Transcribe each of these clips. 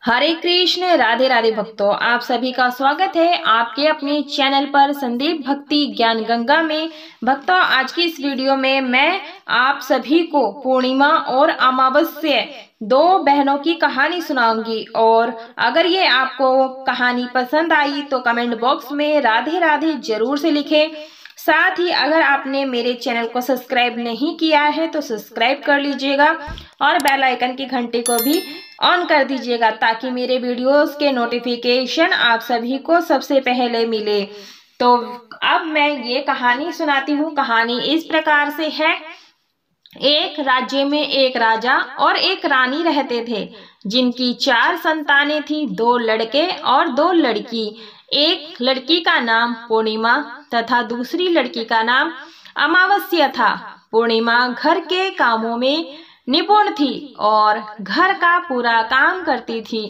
हरे कृष्ण, राधे राधे भक्तों, आप सभी का स्वागत है आपके अपने चैनल पर संदीप भक्ति ज्ञान गंगा में। भक्तों, आज की इस वीडियो में मैं आप सभी को पूर्णिमा और अमावस्या दो बहनों की कहानी सुनाऊंगी। और अगर ये आपको कहानी पसंद आई तो कमेंट बॉक्स में राधे राधे जरूर से लिखें। साथ ही अगर आपने मेरे चैनल को सब्सक्राइब नहीं किया है तो सब्सक्राइब कर लीजिएगा और बेल आइकन की घंटी को भी ऑन कर दीजिएगा ताकि मेरे वीडियोस के नोटिफिकेशन आप सभी को सबसे पहले मिले। तो अब मैं ये कहानी सुनाती हूँ। कहानी इस प्रकार से है। एक राज्य में एक राजा और एक रानी रहते थे, जिनकी 4 संतानें थी, 2 लड़के और 2 लड़की। एक लड़की का नाम पूर्णिमा तथा दूसरी लड़की का नाम अमावस्या था। पूर्णिमा घर के कामों में निपुण थी और घर का पूरा काम करती थी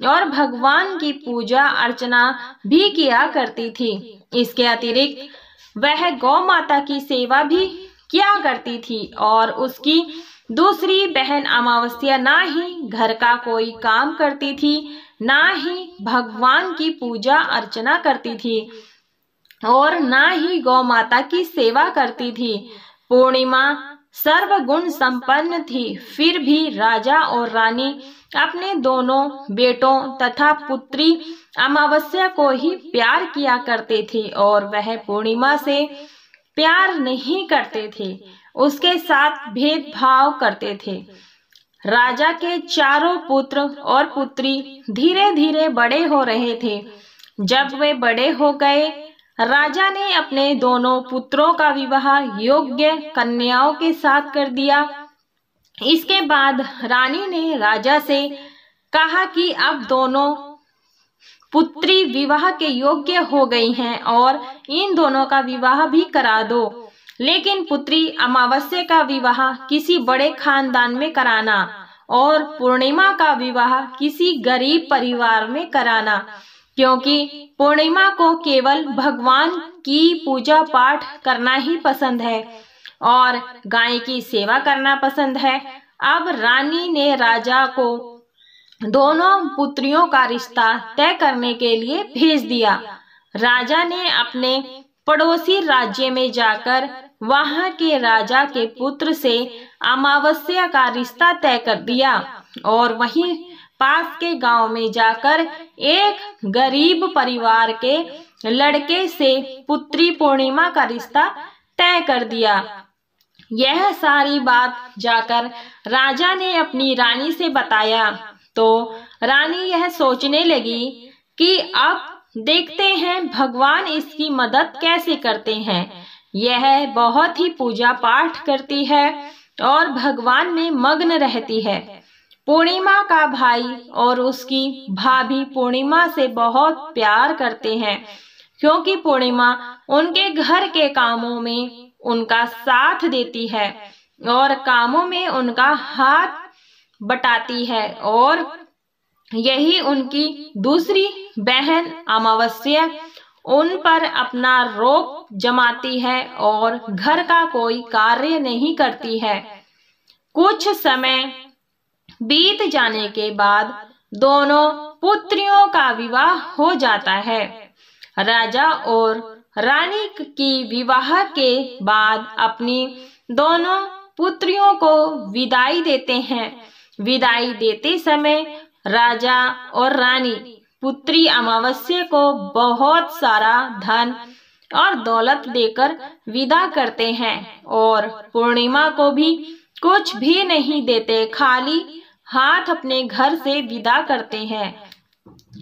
और भगवान की पूजा अर्चना भी किया करती थी। इसके अतिरिक्त वह गौ माता की सेवा भी किया करती थी और उसकी दूसरी बहन अमावस्या ना ही घर का कोई काम करती थी, ना ही भगवान की पूजा अर्चना करती थी और ना ही गौ माता की सेवा करती थी। पूर्णिमा सर्वगुण संपन्न थी, फिर भी राजा और रानी अपने दोनों बेटों तथा पुत्री अमावस्या को ही प्यार किया करते थे और वह पूर्णिमा से प्यार नहीं करते थे, उसके साथ भेदभाव करते थे। राजा के चारों पुत्र और पुत्री धीरे धीरे बड़े हो रहे थे। जब वे बड़े हो गए, राजा ने अपने दोनों पुत्रों का विवाह योग्य कन्याओं के साथ कर दिया। इसके बाद रानी ने राजा से कहा कि अब दोनों पुत्री विवाह के योग्य हो गई हैं और इन दोनों का विवाह भी करा दो, लेकिन पुत्री अमावस्या का विवाह किसी बड़े खानदान में कराना और पूर्णिमा का विवाह किसी गरीब परिवार में कराना, क्योंकि पूर्णिमा को केवल भगवान की पूजा पाठ करना ही पसंद है और गाय की सेवा करना पसंद है। अब रानी ने राजा को दोनों पुत्रियों का रिश्ता तय करने के लिए भेज दिया। राजा ने अपने पड़ोसी राज्य में जाकर वहां के राजा के पुत्र से अमावस्या का रिश्ता तय कर दिया और वहीं पास के गांव में जाकर एक गरीब परिवार के लड़के से पुत्री पूर्णिमा का रिश्ता तय कर दिया। यह सारी बात जाकर राजा ने अपनी रानी से बताया तो रानी यह सोचने लगी कि अब देखते हैं भगवान इसकी मदद कैसे करते हैं। यह बहुत ही पूजा पाठ करती है और भगवान में मग्न रहती है। पूर्णिमा का भाई और उसकी भाभी पूर्णिमा से बहुत प्यार करते हैं, क्योंकि पूर्णिमा उनके घर के कामों में उनका साथ देती है और कामों में उनका हाथ बटाती है। और यही उनकी दूसरी बहन अमावस्या उन पर अपना रोब जमाती है और घर का कोई कार्य नहीं करती है। कुछ समय बीत जाने के बाद दोनों पुत्रियों का विवाह हो जाता है। राजा और रानी की विवाह के बाद अपनी दोनों पुत्रियों को विदाई देते हैं। विदाई देते समय राजा और रानी पुत्री अमावस्या को बहुत सारा धन और दौलत देकर विदा करते हैं और पूर्णिमा को भी कुछ भी नहीं देते, खाली हाथ अपने घर से विदा करते हैं।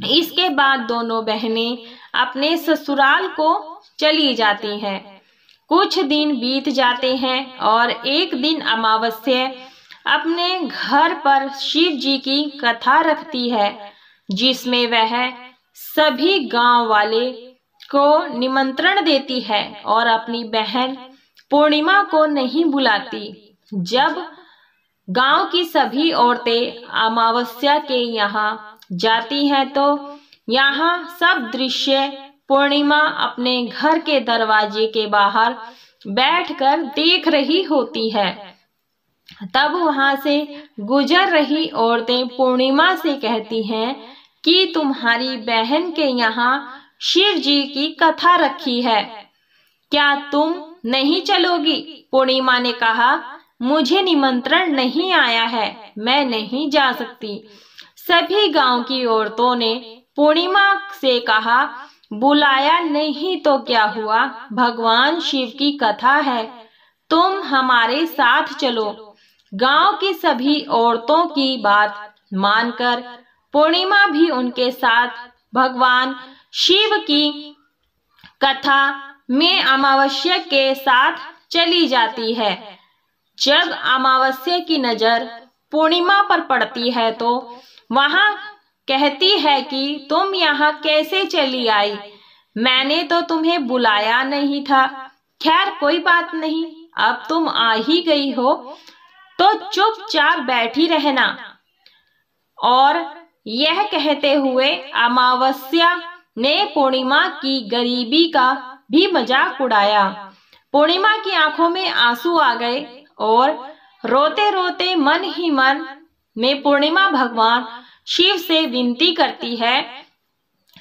इसके बाद दोनों बहनें अपने ससुराल को चली जाती हैं। कुछ दिन बीत जाते हैं और एक दिन अमावस्या अपने घर पर शिव जी की कथा रखती है, जिसमें वह सभी गांव वाले को निमंत्रण देती है और अपनी बहन पूर्णिमा को नहीं बुलाती। जब गांव की सभी औरतें अमावस्या के यहाँ जाती हैं तो यहाँ सब दृश्य पूर्णिमा अपने घर के दरवाजे के बाहर बैठकर देख रही होती है। तब वहां से गुजर रही औरतें पूर्णिमा से कहती हैं कि तुम्हारी बहन के यहाँ शिव जी की कथा रखी है, क्या तुम नहीं चलोगी? पूर्णिमा ने कहा, मुझे निमंत्रण नहीं आया है, मैं नहीं जा सकती। सभी गांव की औरतों ने पूर्णिमा से कहा, बुलाया नहीं तो क्या हुआ, भगवान शिव की कथा है, तुम हमारे साथ चलो। गांव की सभी औरतों की बात मानकर पूर्णिमा भी उनके साथ भगवान शिव की कथा में अमावस्या के साथ चली जाती है। जब अमावस्या की नजर पूर्णिमा पर पड़ती है तो वहां कहती है कि तुम यहाँ कैसे चली आई, मैंने तो तुम्हें बुलाया नहीं था। खैर कोई बात नहीं, अब तुम आ ही गई हो तो चुपचाप बैठी रहना। और यह कहते हुए अमावस्या ने पूर्णिमा की गरीबी का भी मजाक उड़ाया। पूर्णिमा की आंखों में आंसू आ गए और रोते रोते मन ही मन में पूर्णिमा भगवान शिव से विनती करती है,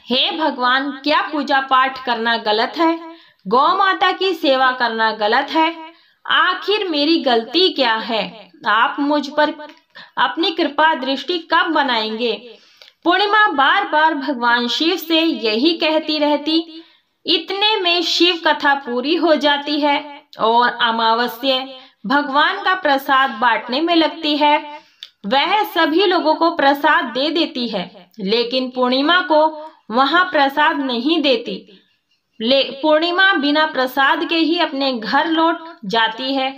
हे भगवान, क्या पूजा पाठ करना गलत है? गौ माता की सेवा करना गलत है? आखिर मेरी गलती क्या है? आप मुझ पर अपनी कृपा दृष्टि कब बनाएंगे? पूर्णिमा बार बार भगवान शिव से यही कहती रहती। इतने में शिव कथा पूरी हो जाती है और अमावस्या भगवान का प्रसाद बांटने में लगती है। वह सभी लोगों को प्रसाद दे देती है, लेकिन पूर्णिमा को वहां प्रसाद नहीं देती। पूर्णिमा बिना प्रसाद के ही अपने घर लौट जाती है।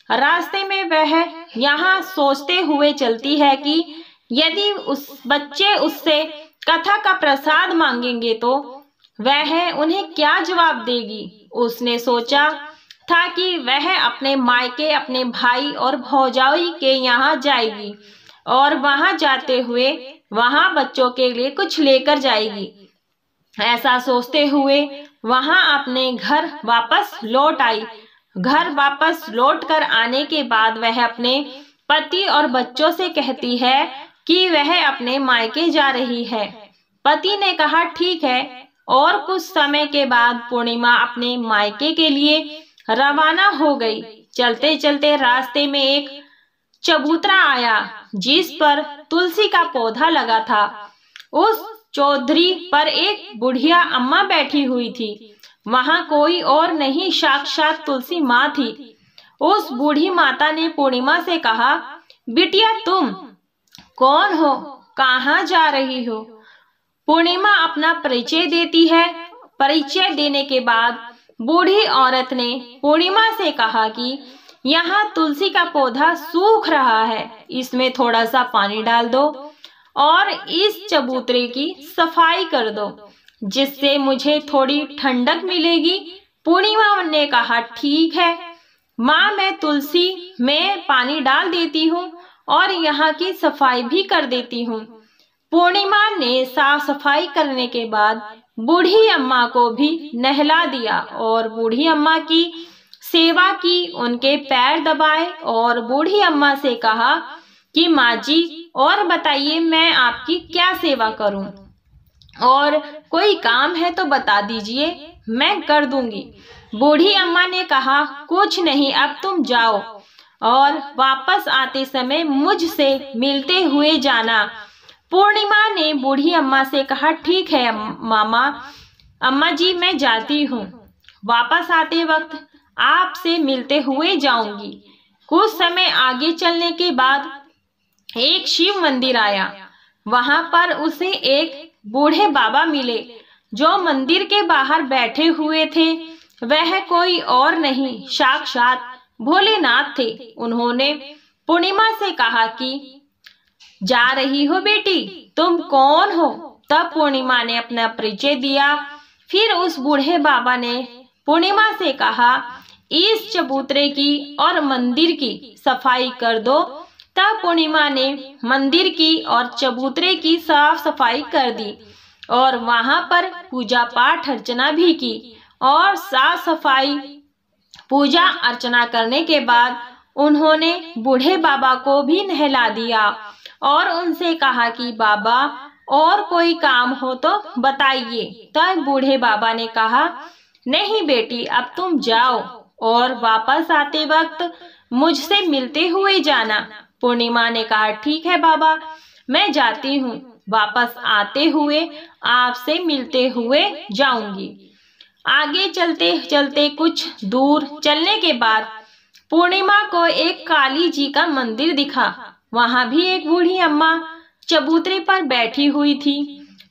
रास्ते में वह यहाँ सोचते हुए चलती है कि यदि उस बच्चे उससे कथा का प्रसाद मांगेंगे तो वह उन्हें क्या जवाब देगी। उसने सोचा था कि वह अपने मायके, अपने भाई और भौजाई के यहाँ जाएगी और वहां जाते हुए वहां बच्चों के लिए कुछ लेकर जाएगी। ऐसा सोचते हुए वहां अपने घर वापस लौट आई। घर वापस लौटकर आने के बाद वह अपने पति और बच्चों से कहती है कि वह अपने मायके जा रही है। पति ने कहा ठीक है, और कुछ समय के बाद पूर्णिमा अपने मायके के लिए रवाना हो गई। चलते चलते रास्ते में एक चबूतरा आया जिस पर तुलसी का पौधा लगा था। उस चौधरी पर एक बुढ़िया अम्मा बैठी हुई थी। वहां कोई और नहीं, साक्षात तुलसी माँ थी। उस बूढ़ी माता ने पूर्णिमा से कहा, बिटिया तुम कौन हो, कहाँ जा रही हो? पूर्णिमा अपना परिचय देती है। परिचय देने के बाद बूढ़ी औरत ने पूर्णिमा से कहा कि यहाँ तुलसी का पौधा सूख रहा है, इसमें थोड़ा सा पानी डाल दो और इस चबूतरे की सफाई कर दो, जिससे मुझे थोड़ी ठंडक मिलेगी। पूर्णिमा ने कहा ठीक है माँ, मैं तुलसी में पानी डाल देती हूँ और यहाँ की सफाई भी कर देती हूँ। पूर्णिमा ने साफ सफाई करने के बाद बूढ़ी अम्मा को भी नहला दिया और बूढ़ी अम्मा की सेवा की, उनके पैर दबाए और बूढ़ी अम्मा से कहा कि माँ जी और बताइए मैं आपकी क्या सेवा करूं, और कोई काम है तो बता दीजिए, मैं कर दूंगी। बूढ़ी अम्मा ने कहा कुछ नहीं, अब तुम जाओ और वापस आते समय मुझसे मिलते हुए जाना। पूर्णिमा ने बूढ़ी अम्मा से कहा ठीक है अम्मा जी, मैं जाती हूँ, वापस आते वक्त आपसे मिलते हुए जाऊंगी। कुछ समय आगे चलने के बाद एक शिव मंदिर आया। वहां पर उसे एक बूढ़े बाबा मिले जो मंदिर के बाहर बैठे हुए थे। वह कोई और नहीं, साक्षात भोलेनाथ थे। उन्होंने पूर्णिमा से कहा कि जा रही हो बेटी, तुम कौन हो? तब पूर्णिमा ने अपना परिचय दिया। फिर उस बूढ़े बाबा ने पूर्णिमा से कहा इस चबूतरे की और मंदिर की सफाई कर दो। तब पूर्णिमा ने मंदिर की और चबूतरे की साफ सफाई कर दी और वहां पर पूजा पाठ अर्चना भी की। और साफ सफाई पूजा अर्चना करने के बाद उन्होंने बूढ़े बाबा को भी नहला दिया और उनसे कहा कि बाबा और कोई काम हो तो बताइए। तब बूढ़े बाबा ने कहा, नहीं बेटी, अब तुम जाओ और वापस आते वक्त मुझसे मिलते हुए जाना। पूर्णिमा ने कहा, ठीक है बाबा, मैं जाती हूँ, वापस आते हुए आपसे मिलते हुए जाऊंगी। आगे चलते चलते कुछ दूर चलने के बाद पूर्णिमा को एक काली जी का मंदिर दिखा। वहां भी एक बूढ़ी अम्मा चबूतरे पर बैठी हुई थी।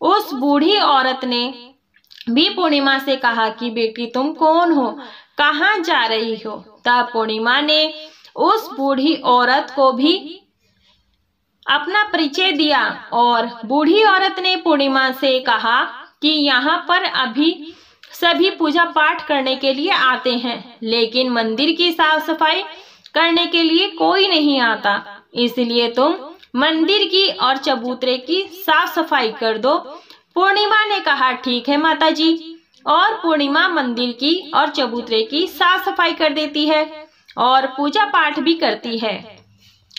उस बूढ़ी औरत ने भी पूर्णिमा से कहा कि बेटी तुम कौन हो, कहाँ जा रही हो। तब पूर्णिमा ने उस बूढ़ी औरत को भी अपना परिचय दिया और बूढ़ी औरत ने पूर्णिमा से कहा कि यहाँ पर अभी सभी पूजा पाठ करने के लिए आते हैं, लेकिन मंदिर की साफ सफाई करने के लिए कोई नहीं आता, इसलिए तुम मंदिर की और चबूतरे की साफ सफाई कर दो। पूर्णिमा ने कहा, ठीक है माता जी, और पूर्णिमा मंदिर की और चबूतरे की साफ सफाई कर देती है और पूजा पाठ भी करती है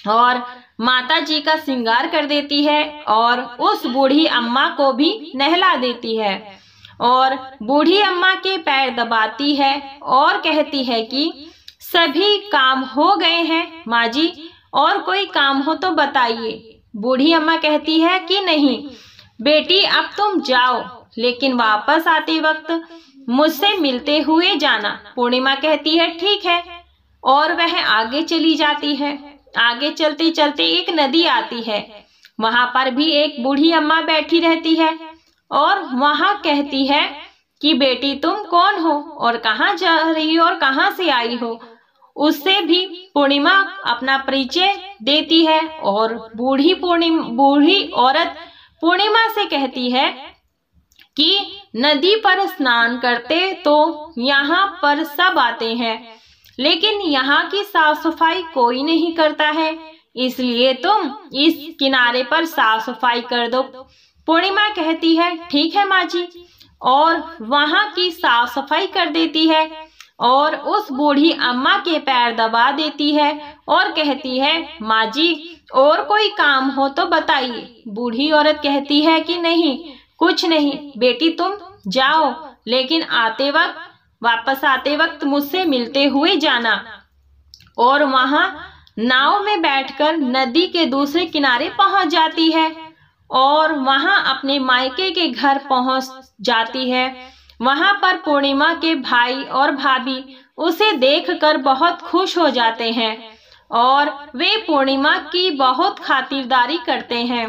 और माता जी का श्रृंगार कर देती है और उस बूढ़ी अम्मा को भी नहला देती है और बूढ़ी अम्मा के पैर दबाती है और कहती है कि सभी काम हो गए हैं माँ जी, और कोई काम हो तो बताइए। बूढ़ी अम्मा कहती है कि नहीं बेटी, अब तुम जाओ, लेकिन वापस आते वक्त मुझसे मिलते हुए जाना। पूर्णिमा कहती है ठीक है, और वह आगे चली जाती है। आगे चलते चलते एक नदी आती है, वहां पर भी एक बूढ़ी अम्मा बैठी रहती है और वहां कहती है कि बेटी तुम कौन हो और कहाँ जा रही हो और कहाँ से आई हो। उससे भी पूर्णिमा अपना परिचय देती है और बूढ़ी औरत पूर्णिमा से कहती है कि नदी पर स्नान करते तो यहाँ पर सब आते हैं, लेकिन यहाँ की साफ सफाई कोई नहीं करता है, इसलिए तुम इस किनारे पर साफ सफाई कर दो। पूर्णिमा कहती है ठीक है माँ जी, और वहाँ की साफ सफाई कर देती है और उस बूढ़ी अम्मा के पैर दबा देती है और कहती है माँ जी और कोई काम हो तो बताइए। बूढ़ी औरत कहती है कि नहीं कुछ नहीं बेटी, तुम जाओ, लेकिन वापस आते वक्त मुझसे मिलते हुए जाना। और वहां नाव में बैठकर नदी के दूसरे किनारे पहुंच जाती है और वहां अपने मायके के घर पहुंच जाती है। वहां पर पूर्णिमा के भाई और भाभी उसे देखकर बहुत खुश हो जाते हैं और वे पूर्णिमा की बहुत खातिरदारी करते हैं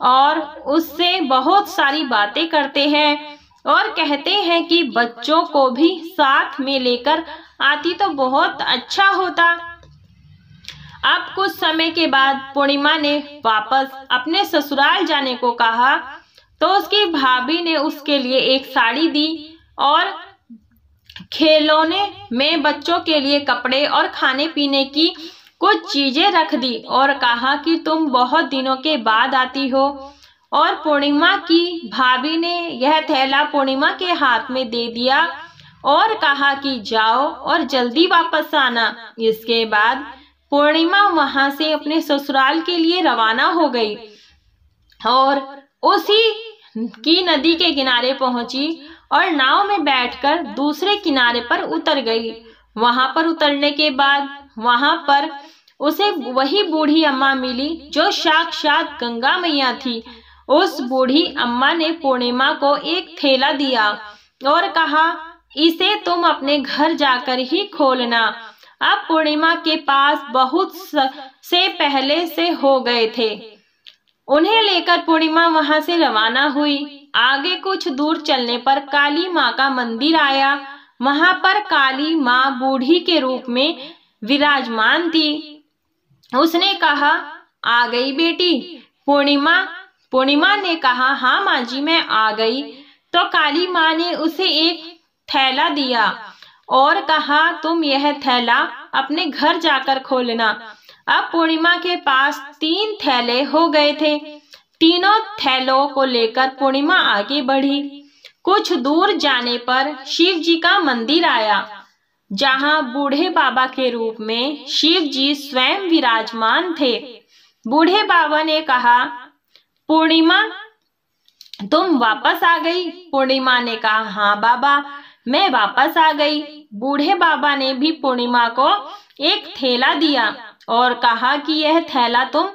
और उससे बहुत सारी बातें करते हैं और कहते हैं कि बच्चों को भी साथ में लेकर आती तो बहुत अच्छा होता। अब कुछ समय के बाद पूर्णिमा ने वापस अपने ससुराल जाने को कहा तो उसकी भाभी ने उसके लिए एक साड़ी दी और खिलौने में बच्चों के लिए कपड़े और खाने पीने की कुछ चीजें रख दी और कहा कि तुम बहुत दिनों के बाद आती हो। और पूर्णिमा की भाभी ने यह थैला पूर्णिमा के हाथ में दे दिया और कहा कि जाओ और जल्दी वापस आना। इसके बाद पूर्णिमा वहां से अपने ससुराल के लिए रवाना हो गई और उसी की नदी के किनारे पहुंची और नाव में बैठकर दूसरे किनारे पर उतर गई। वहां पर उतरने के बाद वहां पर उसे वही बूढ़ी अम्मा मिली जो साक्षात गंगा मैया थी। उस बूढ़ी अम्मा ने पूर्णिमा को एक थैला दिया और कहा इसे तुम अपने घर जाकर ही खोलना। अब पूर्णिमा के पास बहुत से पहले से हो गए थे। उन्हें लेकर पूर्णिमा वहां से रवाना हुई। आगे कुछ दूर चलने पर काली माँ का मंदिर आया। वहां पर काली माँ बूढ़ी के रूप में विराजमान थी। उसने कहा आ गई बेटी। पूर्णिमा ने कहा हाँ माँ जी मैं आ गई। तो काली माँ ने उसे एक थैला दिया और कहा तुम यह थैला अपने घर जाकर खोलना। अब पूर्णिमा के पास 3 थैले हो गए थे। तीनों थैलों को लेकर पूर्णिमा आगे बढ़ी। कुछ दूर जाने पर शिव जी का मंदिर आया। जहां बूढ़े बाबा के रूप में शिव जी स्वयं विराजमान थे। बूढ़े बाबा ने कहा, पूर्णिमा तुम वापस आ गई? पूर्णिमा ने कहा, हाँ बाबा, मैं वापस आ गई। बूढ़े बाबा ने भी पूर्णिमा को एक थैला दिया और कहा कि यह थैला तुम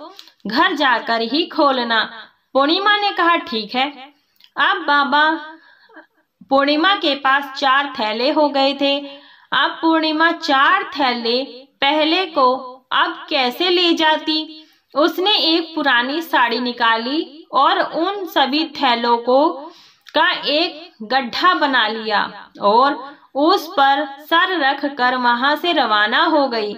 घर जाकर ही खोलना। पूर्णिमा ने कहा, ठीक है। अब बाबा पूर्णिमा के पास 4 थैले हो गए थे। अब पूर्णिमा 4 थैले पहले को अब कैसे ले जाती? उसने एक पुरानी साड़ी निकाली और उन सभी थैलों को का एक गड्ढा बना लिया और उस पर सर रख कर वहां से रवाना हो गई।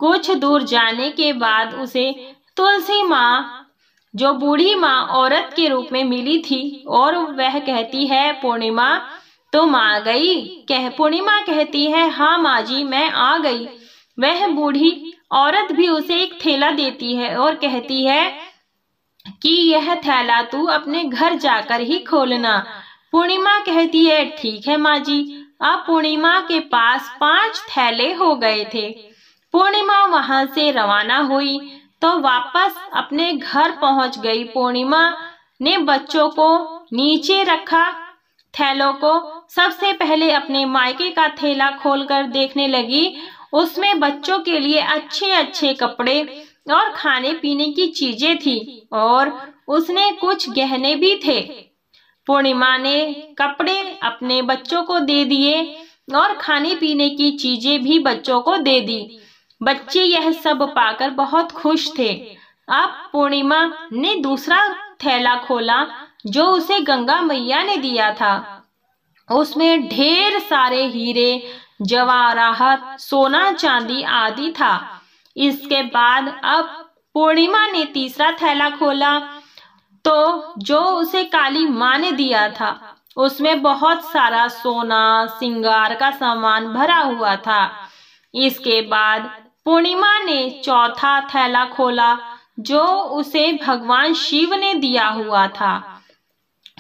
कुछ दूर जाने के बाद उसे तुलसी माँ, जो बूढ़ी माँ औरत के रूप में मिली थी, और वह कहती है, पूर्णिमा तुम आ गई? पूर्णिमा कहती है, हाँ माँ जी, मैं आ गई। वह बूढ़ी औरत भी उसे एक थैला देती है और कहती है कि यह थैला तू अपने घर जाकर ही खोलना। पूर्णिमा कहती है, ठीक है माँ जी। अब पूर्णिमा के पास 5 थैले हो गए थे। पूर्णिमा वहां से रवाना हुई तो वापस अपने घर पहुंच गई। पूर्णिमा ने बच्चों को नीचे रखा थैलों को। सबसे पहले अपने मायके का थैला खोलकर देखने लगी। उसमें बच्चों के लिए अच्छे अच्छे कपड़े और खाने पीने की चीजें थी और उसने कुछ गहने भी थे। पूर्णिमा ने कपड़े अपने बच्चों को दे दिए और खाने पीने की चीजें भी बच्चों को दे दी। बच्चे यह सब पाकर बहुत खुश थे। अब पूर्णिमा ने दूसरा थैला खोला जो उसे गंगा मैया ने दिया था। उसमें ढेर सारे हीरे, जवाहरात, सोना, चांदी आदि था। इसके बाद अब पूर्णिमा ने तीसरा थैला खोला तो जो उसे काली माँ ने दिया था, उसमें बहुत सारा सोना, श्रृंगार का सामान भरा हुआ था। इसके बाद पूर्णिमा ने चौथा थैला खोला जो उसे भगवान शिव ने दिया हुआ था।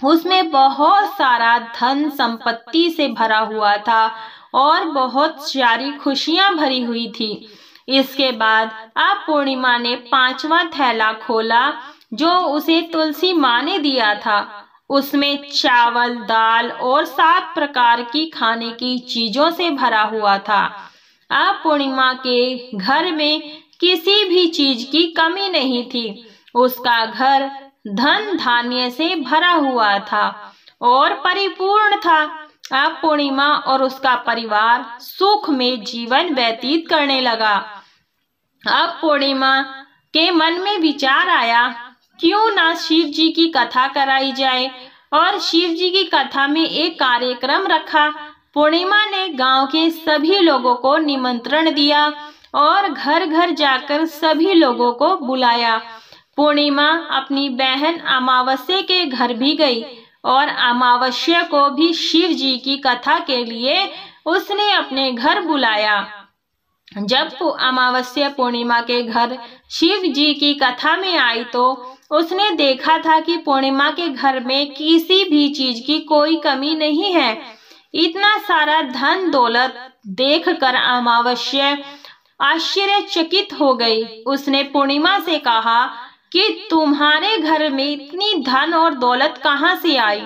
उसमें बहुत सारा धन संपत्ति से भरा हुआ था और बहुत सारी खुशियां भरी हुई थी। इसके बाद अब पूर्णिमा ने 5वां थैला खोला जो उसे तुलसी माँ ने दिया था। उसमें चावल, दाल और 7 प्रकार की खाने की चीजों से भरा हुआ था। अब पूर्णिमा के घर में किसी भी चीज की कमी नहीं थी। उसका घर धन धान्य से भरा हुआ था और परिपूर्ण था। अब पूर्णिमा और उसका परिवार सुख में जीवन व्यतीत करने लगा। अब पूर्णिमा के मन में विचार आया, क्यों ना शिव जी की कथा कराई जाए, और शिव जी की कथा में एक कार्यक्रम रखा। पूर्णिमा ने गांव के सभी लोगों को निमंत्रण दिया और घर घर जाकर सभी लोगों को बुलाया। पूर्णिमा अपनी बहन अमावस्या के घर भी गई और अमावस्या को भी शिव जी की कथा के लिए उसने अपने घर बुलाया। जब अमावस्या पूर्णिमा के घर शिव जी की कथा में आई तो उसने देखा था कि पूर्णिमा के घर में किसी भी चीज की कोई कमी नहीं है। इतना सारा धन दौलत देखकर अमावस्या आश्चर्यचकित हो गई। उसने पूर्णिमा से कहा कि तुम्हारे घर में इतनी धन और दौलत कहाँ से आई?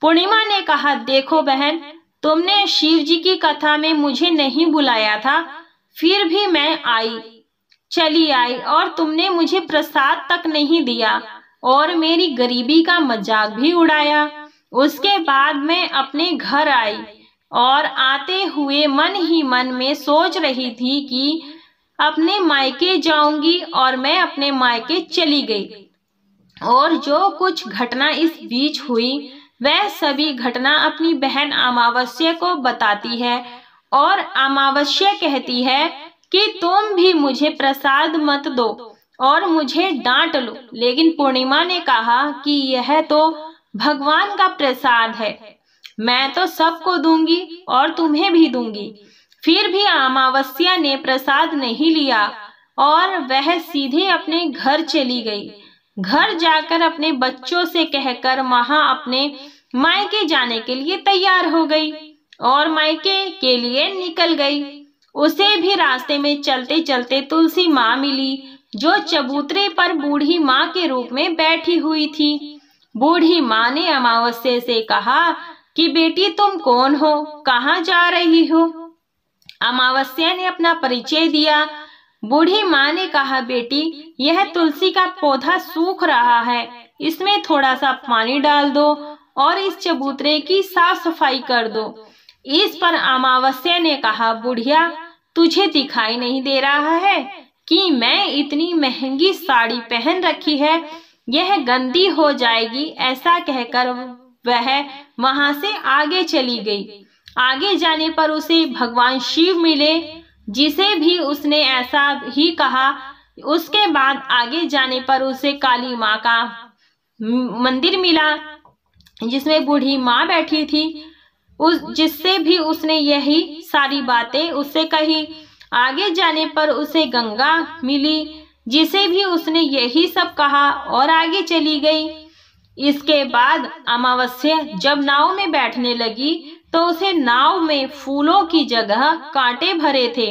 पूर्णिमा ने कहा, देखो बहन, तुमने शिव जी की कथा में मुझे नहीं बुलाया था, फिर भी मैं चली आई और तुमने मुझे प्रसाद तक नहीं दिया और मेरी गरीबी का मजाक भी उड़ाया। उसके बाद मैं अपने घर आई और आते हुए मन ही मन में सोच रही थी कि अपने मायके जाऊंगी और मैं अपने मायके चली गई। और जो कुछ घटना इस बीच हुई वह सभी घटना अपनी बहन अमावस्या को बताती है और अमावस्या कहती है कि तुम भी मुझे प्रसाद मत दो और मुझे डांट लो, लेकिन पूर्णिमा ने कहा कि यह तो भगवान का प्रसाद है, मैं तो सबको दूंगी और तुम्हें भी दूंगी। फिर भी अमावस्या ने प्रसाद नहीं लिया और वह सीधे अपने घर चली गई। घर जाकर अपने बच्चों से कहकर वहां अपने मायके जाने के लिए तैयार हो गई। और मायके के लिए निकल गई। उसे भी रास्ते में चलते चलते तुलसी माँ मिली, जो चबूतरे पर बूढ़ी माँ के रूप में बैठी हुई थी। बूढ़ी माँ ने अमावस्या से कहा कि बेटी तुम कौन हो, कहाँ जा रही हो? अमावस्या ने अपना परिचय दिया। बूढ़ी माँ ने कहा, बेटी यह तुलसी का पौधा सूख रहा है, इसमें थोड़ा सा पानी डाल दो और इस चबूतरे की साफ सफाई कर दो। इस पर अमावस्या ने कहा, बुढ़िया तुझे दिखाई नहीं दे रहा है कि मैं इतनी महंगी साड़ी पहन रखी है, यह गंदी हो जाएगी। ऐसा कहकर वह वहां से आगे चली गई। आगे जाने पर उसे भगवान शिव मिले, जिसे भी उसने ऐसा ही कहा। उसके बाद आगे जाने पर उसे काली माँ का मंदिर मिला, जिसमें बूढ़ी माँ बैठी थी, जिससे भी उसने यही सारी बातें उससे कही। आगे जाने पर उसे गंगा मिली, जिसे भी उसने यही सब कहा और आगे चली गई। इसके बाद अमावस्या जब नाव में बैठने लगी तो उसे नाव में फूलों की जगह कांटे भरे थे,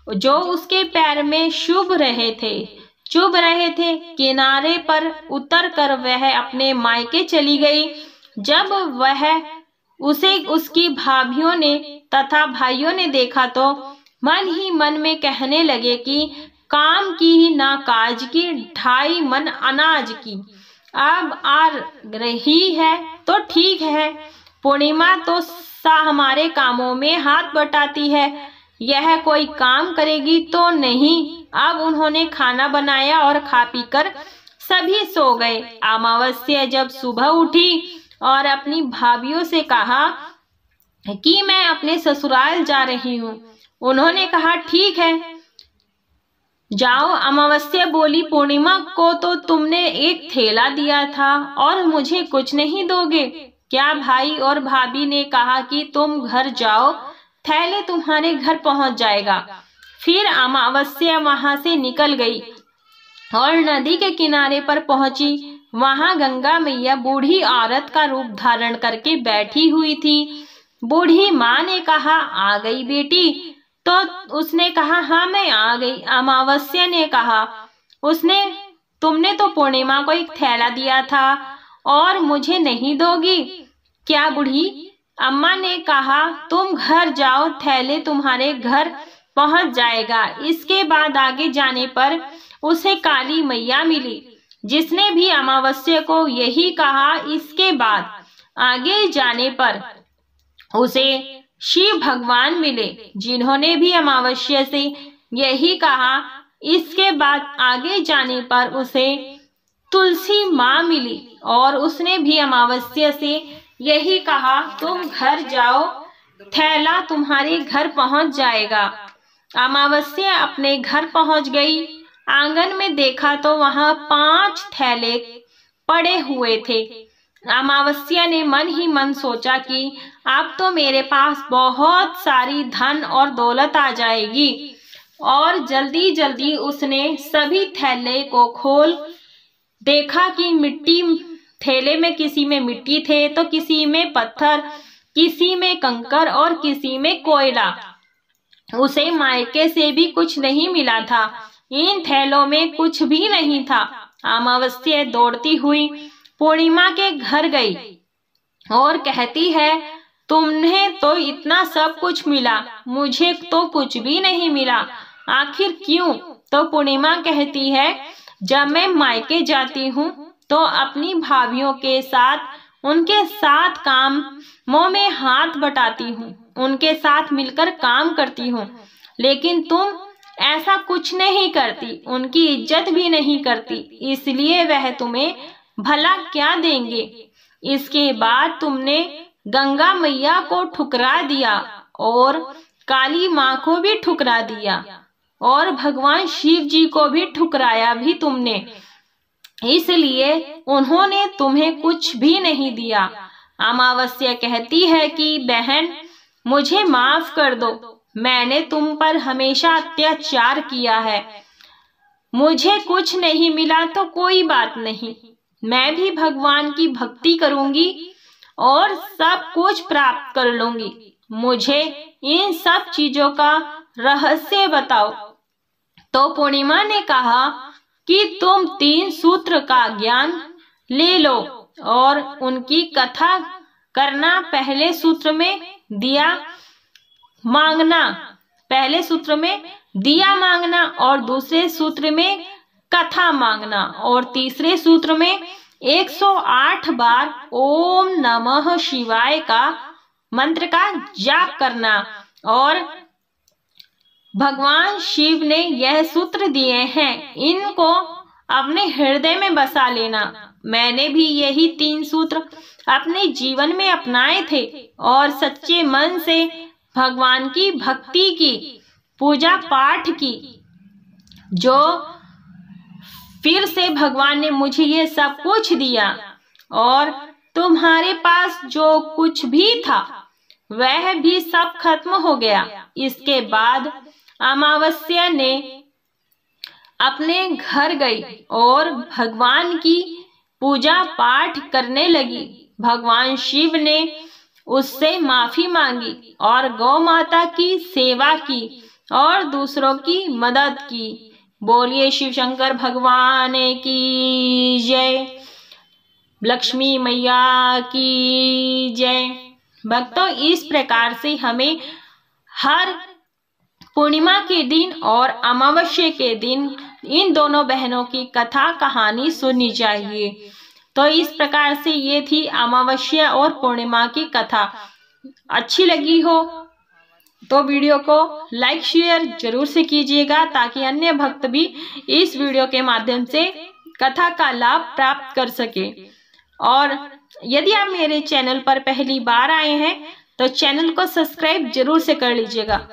जो उसके पैर में चुभ रहे थे। किनारे पर उतर कर वह अपने मायके चली गई। जब वह उसे उसकी भाभियों ने तथा भाइयों ने देखा तो मन ही मन में कहने लगे कि काम की ना काज की, 2.5 मन अनाज की। अब आ रही है तो ठीक है, पूर्णिमा तो हमारे कामों में हाथ बटाती है, यह कोई काम करेगी तो नहीं। अब उन्होंने खाना बनाया और खा पी कर सभी सो गए। अमावस्या जब सुबह उठी और अपनी भाभियों से कहा कि मैं अपने ससुराल जा रही हूँ। उन्होंने कहा ठीक है जाओ। अमावस्या बोली, पूर्णिमा को तो तुमने एक थैला दिया था और मुझे कुछ नहीं दोगे क्या? भाई और भाभी ने कहा कि तुम घर जाओ, थैले तुम्हारे घर पहुंच जाएगा। फिर अमावस्या वहां से निकल गई और नदी के किनारे पर पहुंची। वहां गंगा मैया बूढ़ी औरत का रूप धारण करके बैठी हुई थी। बूढ़ी माँ ने कहा, आ गई बेटी? तो उसने कहा, हाँ मैं आ गई। अमावस्या ने कहा, तुमने तो पूर्णिमा को एक थैला दिया था और मुझे नहीं दोगी क्या बूढ़ी? अम्मा ने कहा, तुम घर जाओ, थैले तुम्हारे घर पहुंच जाएगा। इसके बाद आगे जाने पर उसे काली मैया मिली, जिसने भी अमावस्या को यही कहा। इसके बाद आगे जाने पर उसे शिव भगवान मिले, जिन्होंने भी अमावस्या से यही कहा। इसके बाद आगे जाने पर उसे तुलसी माँ मिली और उसने भी अमावस्या से यही कहा, तुम घर जाओ, थैला तुम्हारे घर पहुंच जाएगा। अमावस्या अपने घर पहुंच गई। आंगन में देखा तो वहां 5 थैले पड़े हुए थे। अमावस्या ने मन ही मन सोचा कि अब तो मेरे पास बहुत सारी धन और दौलत आ जाएगी, और जल्दी जल्दी उसने सभी थैले को खोल देखा कि थैले में किसी में मिट्टी थे तो किसी में पत्थर, किसी में कंकर और किसी में कोयला। उसे मायके से भी कुछ नहीं मिला था। इन थैलों में कुछ भी नहीं था। अमावस्या दौड़ती हुई पूर्णिमा के घर गई और कहती है, तुम्हें तो इतना सब कुछ मिला, मुझे तो कुछ भी नहीं मिला, आखिर क्यों? तो पूर्णिमा कहती है, जब मैं मायके जाती हूँ तो अपनी भाभियों के साथ उनके साथ कामों में हाथ बटाती हूँ, उनके साथ मिलकर काम करती हूँ, लेकिन तुम ऐसा कुछ नहीं करती, उनकी इज्जत भी नहीं करती, इसलिए वह तुम्हें भला क्या देंगे। इसके बाद तुमने गंगा मैया को ठुकरा दिया और काली माँ को भी ठुकरा दिया और भगवान शिव जी को भी ठुकराया भी तुमने, इसलिए उन्होंने तुम्हें कुछ भी नहीं दिया। अमावस्या कहती है कि बहन मुझे माफ कर दो, मैंने तुम पर हमेशा अत्याचार किया है, मुझे कुछ नहीं मिला तो कोई बात नहीं, मैं भी भगवान की भक्ति करूंगी और सब कुछ प्राप्त कर लूंगी। मुझे इन सब चीजों का रहस्य बताओ। तो पूर्णिमा ने कहा कि तुम 3 सूत्र का ज्ञान ले लो और उनकी कथा करना। पहले सूत्र में दिया मांगना और दूसरे सूत्र में कथा मांगना और तीसरे सूत्र में 108 बार ओम नमः शिवाय का मंत्र का जाप करना। और भगवान शिव ने यह सूत्र दिए हैं, इनको अपने हृदय में बसा लेना। मैंने भी यही 3 सूत्र अपने जीवन में अपनाए थे और सच्चे मन से भगवान की भक्ति की, पूजा पाठ की, जो फिर से भगवान ने मुझे ये सब कुछ दिया। और तुम्हारे पास जो कुछ भी था वह भी सब खत्म हो गया। इसके बाद अमावस्या ने अपने घर गई और भगवान की पूजा पाठ करने लगी। भगवान शिव ने उससे माफी मांगी और गौ माता की सेवा की और दूसरों की मदद की। बोलिए शिव शंकर भगवान की जय, लक्ष्मी मैया की जय। भक्तों, इस प्रकार से हमें हर पूर्णिमा के दिन और अमावस्या के दिन इन दोनों बहनों की कथा कहानी सुननी चाहिए। तो इस प्रकार से ये थी अमावस्या और पूर्णिमा की कथा। अच्छी लगी हो तो वीडियो को लाइक शेयर जरूर से कीजिएगा, ताकि अन्य भक्त भी इस वीडियो के माध्यम से कथा का लाभ प्राप्त कर सके। और यदि आप मेरे चैनल पर पहली बार आए हैं तो चैनल को सब्सक्राइब जरूर से कर लीजिएगा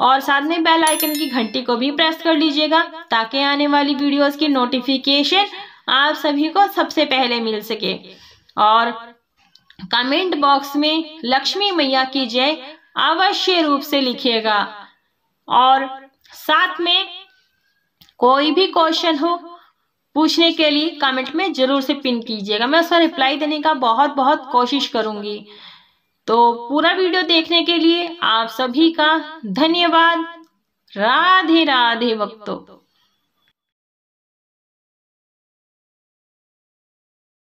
और साथ में बेल आइकन की घंटी को भी प्रेस कर लीजिएगा, ताकि आने वाली वीडियोस की नोटिफिकेशन आप सभी को सबसे पहले मिल सके। और कमेंट बॉक्स में लक्ष्मी मैया की जय अवश्य रूप से लिखिएगा। और साथ में कोई भी क्वेश्चन हो पूछने के लिए कमेंट में जरूर से पिन कीजिएगा, मैं उसका रिप्लाई देने का बहुत कोशिश करूंगी। तो पूरा वीडियो देखने के लिए आप सभी का धन्यवाद। राधे राधे भक्तों।